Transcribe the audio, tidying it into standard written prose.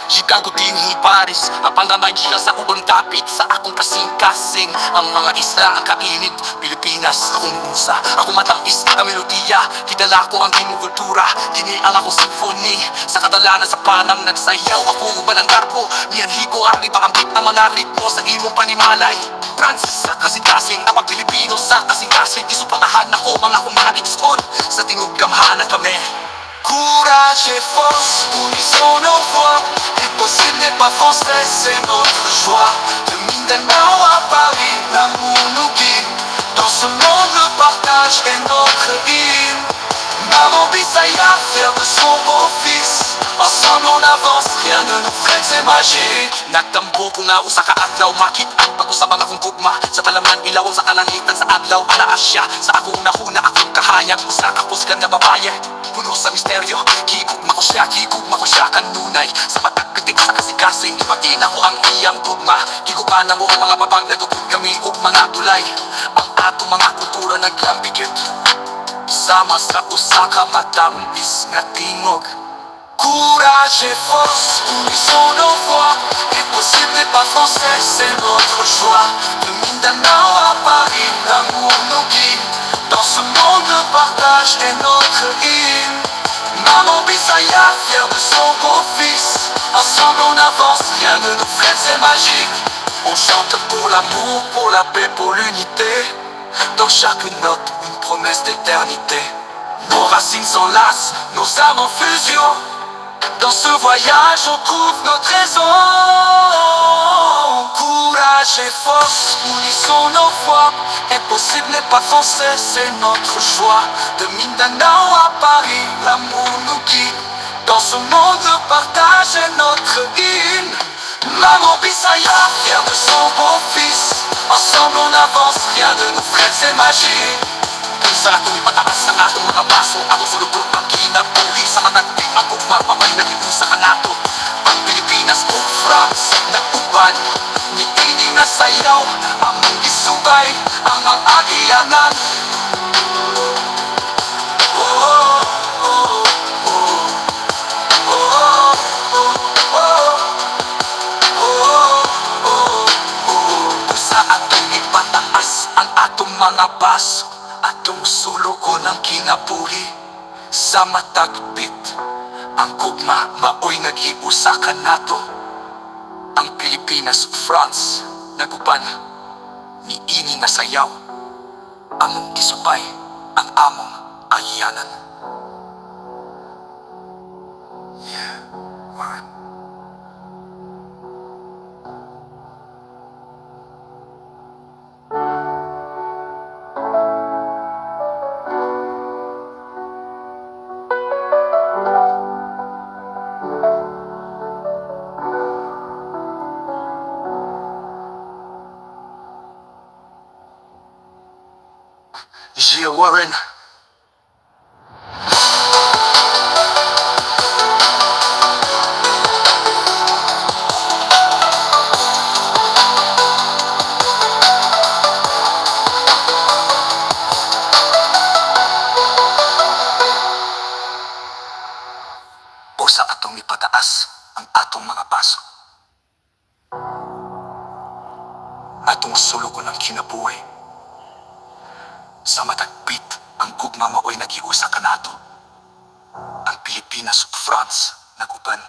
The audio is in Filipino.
Chicago dinhi Paris, ang panamay siya sa ubang dapit. Sa akong kasing-kasing, ang mga isla ang kainit. Pilipinas, akong musa, ako matangis ang melodiya. Hidala ko ang inyong kultura, diniang ako symphony. Sa katalanan sa panang nagsayaw, ako uban ang garbo. Niyanhi ko ang ipakambit ang mga ritmo sa imong panimalay. Francis sa kasing-kasing, ang Pilipino sa kasing-kasing. Isupatahan ako mga kumanikskon, sa tingog gamhanan kami. Courage et force, unissons nos voix. Impossible n'est pas français, c'est notre choix. De Mindanao à Paris, l'amour nous guide. Dans ce monde, le partage est notre hymne. Maman Bisaya, fière de son beau-fils. Ensemble on avance, rien ne nous freine, c'est magique. Nagtambo ko nga usa ka adlaw, makita ako sa mga kong gugma. Sa talaman ilaw sa kalangitan sa adlaw, ala Asya. Sa akong nahuna akong kahayag, usa ka pusgan na babaye. Puno sa misteryo, kigugma ko siya kanunay. Sa matagkating sa kasing-kasing, ipatin ako ang iyang gugma. Kigubanan mo ang mga babang nagugod kami o mga tulay. Ang atong mga kultura naglambigit, sama sa usa ka matamis nga tingog. Courage et force, unissons nos voix. Impossible n'est pas français, c'est notre choix. De Mindanao à Paris, l'amour nous guide. Dans ce monde, le partage est notre hymne. Maman Bisaya, fière de son beau-fils. Ensemble on avance, rien ne nous freine, c'est magique. On chante pour l'amour, pour la paix, pour l'unité. Dans chaque note, une promesse d'éternité. Nos racines s'enlacent, nos âmes en fusion. Dans ce voyage, on trouve nos trésors. Courage et force, unissons nos voix. Impossible n'est pas français, c'est notre choix. De Mindanao à Paris, l'amour nous guide. Dans ce monde, le partage est notre hymne. Maman Bisaya, fière de son beau-fils. Ensemble on avance, rien ne nous freine, c'est magique. Sa atong ipataas ang atong mga baso, ako sulubog ang kinabuhi. Sa managting ako mamamay na sa kanato. Ang Pilipinas o France, nag-uban niining na sayaw, ang isubay, ang agianan. Sa atong ipataas ang atong mga baso, atong sulugon ang kinabuhi. Sa matagpit ang gugma, maoy nag-iusa ka nato. Ang Pilipinas, France, naguban niini nga sayaw, among gisubay, ang among agianan. Gia Warren. O sa atong ipataas ang atong mga paso, atong sulugon ang kinabuhi. Sa matagpit ang gugma maoy nag-iusa ka nato. Ang Pilipinas ug France naguban